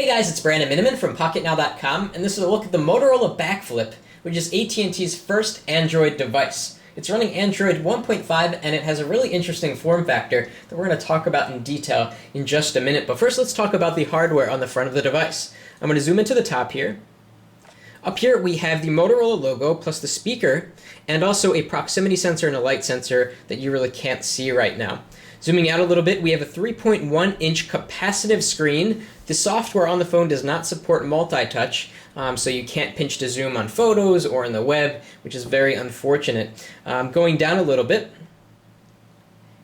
guys, it's Brandon Miniman from Pocketnow.com, and this is a look at the Motorola Backflip, which is AT&T's first Android device. It's running Android 1.5, and it has a really interesting form factor that we're going to talk about in detail in just a minute. But first, let's talk about the hardware on the front of the device. I'm going to zoom into the top here. Up here, we have the Motorola logo, plus the speaker, and also a proximity sensor and a light sensor that you really can't see right now. Zooming out a little bit, we have a 3.1-inch capacitive screen. The software on the phone does not support multi-touch, so you can't pinch to zoom on photos or in the web, which is very unfortunate. Going down a little bit,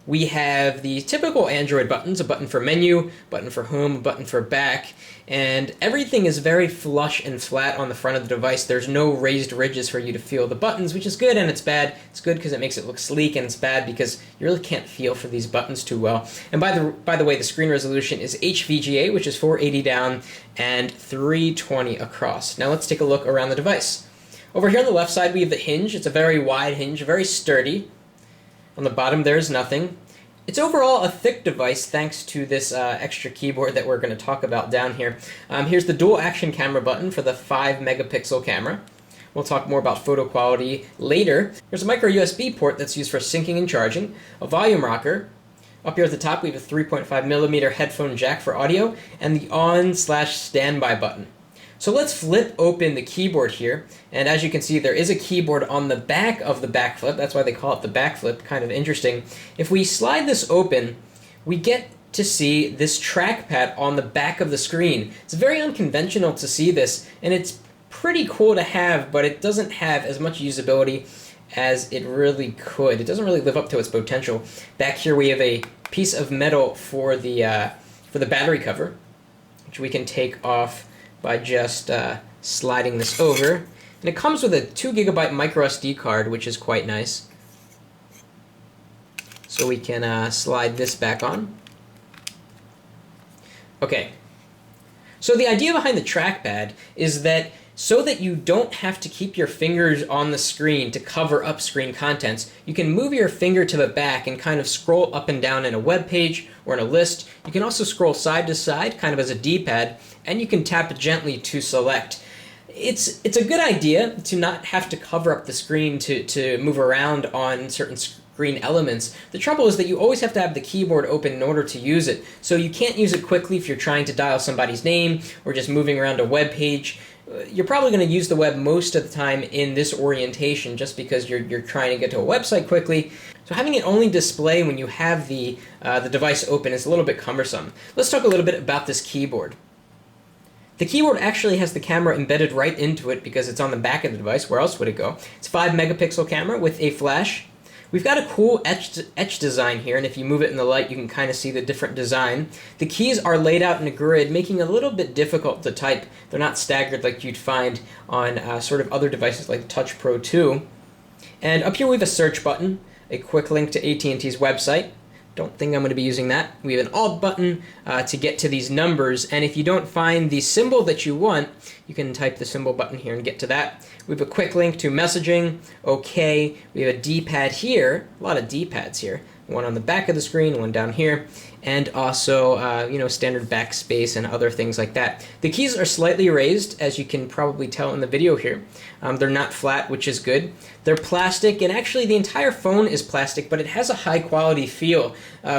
we have the typical Android buttons, a button for menu, button for home, a button for back, and everything is very flush and flat on the front of the device. There's no raised ridges for you to feel the buttons, which is good and it's bad. It's good because it makes it look sleek, and it's bad because you really can't feel for these buttons too well. And by the way, the screen resolution is HVGA, which is 480 down and 320 across. Now let's take a look around the device. Over here on the left side, we have the hinge. It's a very wide hinge, very sturdy. On the bottom, there's nothing. It's overall a thick device thanks to this extra keyboard that we're going to talk about down here. Here's the dual action camera button for the 5-megapixel camera. We'll talk more about photo quality later. There's a micro USB port that's used for syncing and charging, a volume rocker. Up here at the top, we have a 3.5mm headphone jack for audio, and the on/standby button. So let's flip open the keyboard here, and as you can see, there is a keyboard on the back of the Backflip. That's why they call it the Backflip, kind of interesting. If we slide this open, we get to see this trackpad on the back of the screen. It's very unconventional to see this, and it's pretty cool to have, but it doesn't have as much usability as it really could. It doesn't really live up to its potential. Back here we have a piece of metal for the battery cover, which we can take off by just sliding this over. And it comes with a 2GB micro SD card, which is quite nice. So we can slide this back on. Okay. So the idea behind the trackpad is that so that you don't have to keep your fingers on the screen to cover up screen contents, you can move your finger to the back and kind of scroll up and down in a web page or in a list. You can also scroll side to side, kind of as a D-pad, and you can tap gently to select. It's a good idea to not have to cover up the screen to move around on certain screen elements. The trouble is that you always have to have the keyboard open in order to use it. So you can't use it quickly if you're trying to dial somebody's name or just moving around a web page. You're probably going to use the web most of the time in this orientation just because you're trying to get to a website quickly. So having it only display when you have the device open is a little bit cumbersome. Let's talk a little bit about this keyboard. The keyboard actually has the camera embedded right into it because it's on the back of the device. Where else would it go? It's a 5-megapixel camera with a flash. We've got a cool etch design here, and if you move it in the light, you can kind of see the different design. The keys are laid out in a grid, making it a little bit difficult to type. They're not staggered like you'd find on sort of other devices like the Touch Pro 2. And up here we have a search button, a quick link to AT&T's website. Don't think I'm going to be using that. We have an Alt button to get to these numbers, and if you don't find the symbol that you want, you can type the symbol button here and get to that. We have a quick link to messaging, OK. We have a D-pad here, a lot of D-pads here. One on the back of the screen, one down here, and also standard backspace and other things like that. The keys are slightly raised, as you can probably tell in the video here. They're not flat, which is good. They're plastic, and actually the entire phone is plastic, but it has a high quality feel,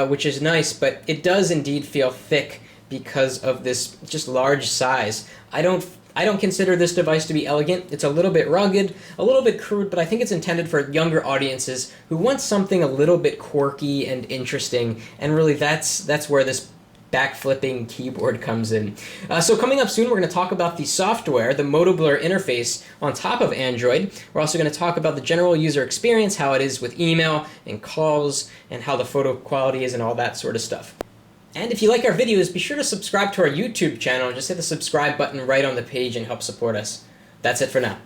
which is nice, but it does indeed feel thick because of this just large size. I don't consider this device to be elegant. It's a little bit rugged, a little bit crude, but I think it's intended for younger audiences who want something a little bit quirky and interesting, and really that's where this backflipping keyboard comes in. So coming up soon, we're going to talk about the software, the MotoBlur interface on top of Android. We're also going to talk about the general user experience, how it is with email and calls, and how the photo quality is and all that sort of stuff. And if you like our videos, be sure to subscribe to our YouTube channel and just hit the subscribe button right on the page and help support us. That's it for now.